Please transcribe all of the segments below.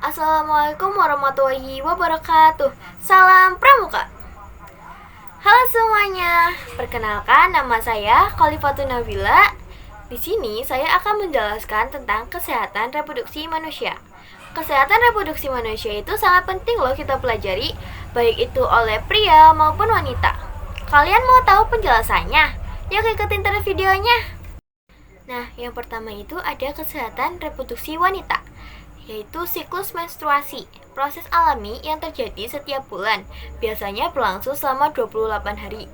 Assalamualaikum warahmatullahi wabarakatuh. Salam Pramuka. Halo semuanya, perkenalkan nama saya Khalifatun Nabila. Di sini saya akan menjelaskan tentang kesehatan reproduksi manusia. Kesehatan reproduksi manusia itu sangat penting loh kita pelajari, baik itu oleh pria maupun wanita. Kalian mau tahu penjelasannya? Yuk ikutin terus videonya. Nah, yang pertama itu ada kesehatan reproduksi wanita, yaitu siklus menstruasi, proses alami yang terjadi setiap bulan, biasanya berlangsung selama 28 hari.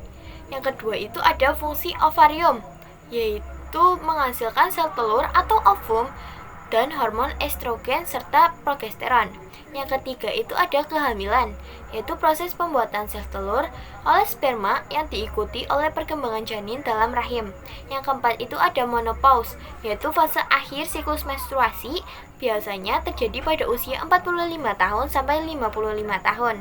Yang kedua itu ada fungsi ovarium, yaitu menghasilkan sel telur atau ovum dan hormon estrogen serta progesteron. Yang ketiga itu ada kehamilan, yaitu proses pembuatan sel telur oleh sperma yang diikuti oleh perkembangan janin dalam rahim. Yang keempat itu ada menopause, yaitu fase akhir siklus menstruasi, biasanya terjadi pada usia 45 tahun sampai 55 tahun.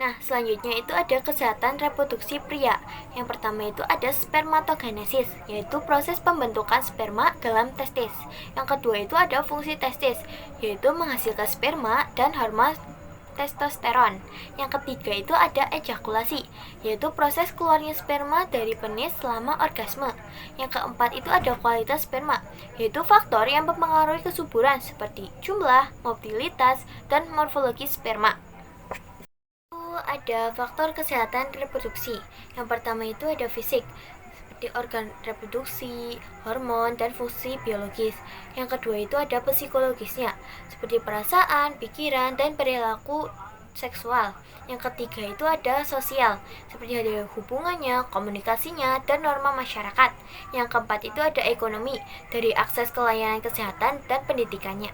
Nah, selanjutnya itu ada kesehatan reproduksi pria. Yang pertama itu ada spermatogenesis, yaitu proses pembentukan sperma dalam testis. Yang kedua itu ada fungsi testis, yaitu menghasilkan sperma dan hormon testosteron. Yang ketiga itu ada ejakulasi, yaitu proses keluarnya sperma dari penis selama orgasme. Yang keempat itu ada kualitas sperma, yaitu faktor yang mempengaruhi kesuburan seperti jumlah, mobilitas, dan morfologi sperma. Ada faktor kesehatan reproduksi. Yang pertama itu ada fisik, seperti organ reproduksi, hormon, dan fungsi biologis. Yang kedua itu ada psikologisnya, seperti perasaan, pikiran, dan perilaku seksual. Yang ketiga itu ada sosial, seperti ada hubungannya, komunikasinya, dan norma masyarakat. Yang keempat itu ada ekonomi, dari akses ke layanan kesehatan dan pendidikannya.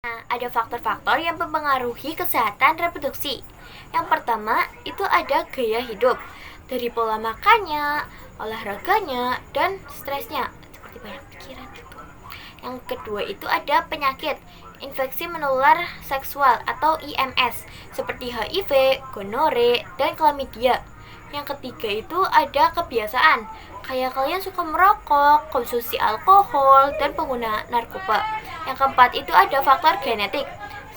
Nah, ada faktor-faktor yang mempengaruhi kesehatan reproduksi. Yang pertama, itu ada gaya hidup, dari pola makannya, olahraganya, dan stresnya, seperti banyak pikiran gitu. Yang kedua itu ada penyakit, infeksi menular seksual atau IMS, seperti HIV, gonore, dan chlamydia. Yang ketiga itu ada kebiasaan, kayak kalian suka merokok, konsumsi alkohol, dan pengguna narkoba. Yang keempat itu ada faktor genetik,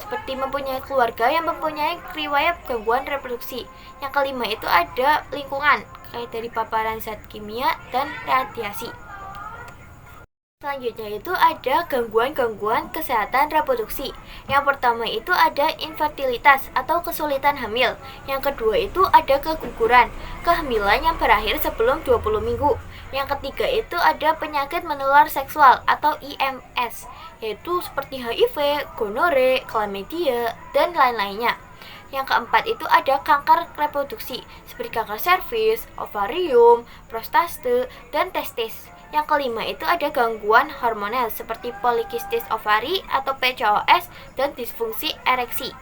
seperti mempunyai keluarga yang mempunyai riwayat gangguan reproduksi. Yang kelima itu ada lingkungan, kayak dari paparan zat kimia dan radiasi. Selanjutnya itu ada gangguan-gangguan kesehatan reproduksi. Yang pertama itu ada infertilitas atau kesulitan hamil. Yang kedua itu ada keguguran, kehamilan yang berakhir sebelum 20 minggu. Yang ketiga itu ada penyakit menular seksual atau IMS, yaitu seperti HIV, gonore, chlamydia, dan lain-lainnya. Yang keempat itu ada kanker reproduksi, seperti kanker serviks, ovarium, prostate, dan testis. Yang kelima itu ada gangguan hormonal seperti polikistis ovari atau PCOS dan disfungsi ereksi.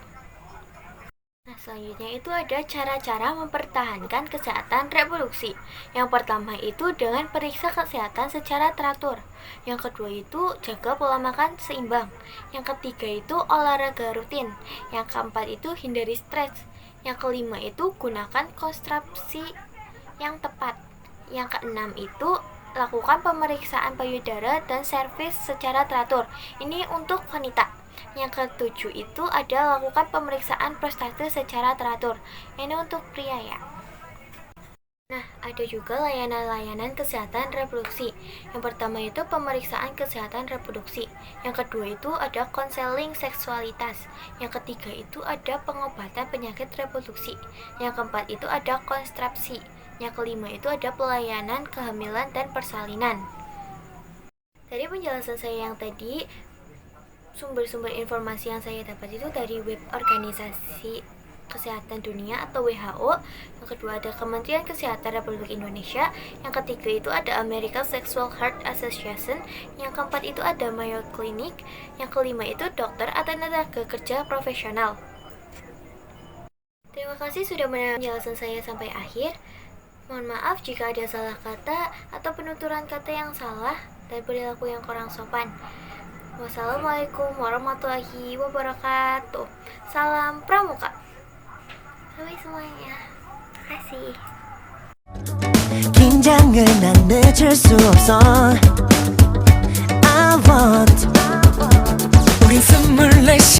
Nah, selanjutnya itu ada cara-cara mempertahankan kesehatan reproduksi. Yang pertama itu dengan periksa kesehatan secara teratur. Yang kedua itu jaga pola makan seimbang. Yang ketiga itu olahraga rutin. Yang keempat itu hindari stres. Yang kelima itu gunakan kontrasepsi yang tepat. Yang keenam itu lakukan pemeriksaan payudara dan servis secara teratur. Ini untuk wanita. Yang ketujuh itu ada lakukan pemeriksaan prostate secara teratur. Ini untuk pria ya. Nah, ada juga layanan-layanan kesehatan reproduksi. Yang pertama itu pemeriksaan kesehatan reproduksi. Yang kedua itu ada konseling seksualitas. Yang ketiga itu ada pengobatan penyakit reproduksi. Yang keempat itu ada kontrasepsi. Yang kelima itu ada pelayanan kehamilan dan persalinan. Dari penjelasan saya yang tadi, sumber-sumber informasi yang saya dapat itu dari web organisasi Kesehatan Dunia atau WHO. Yang kedua ada Kementerian Kesehatan Republik Indonesia. Yang ketiga itu ada American Sexual Health Association. Yang keempat itu ada Mayo Clinic. Yang kelima itu dokter atau tenaga kerja profesional. Terima kasih sudah mendengar penjelasan saya sampai akhir. Mohon maaf jika ada salah kata atau penuturan kata yang salah dan perilaku yang kurang sopan. Wassalamualaikum warahmatullahi wabarakatuh. Salam Pramuka. Sampai semuanya. Terima kasih. 긴장을 난 늦출 수 없어. I want 우린 숨을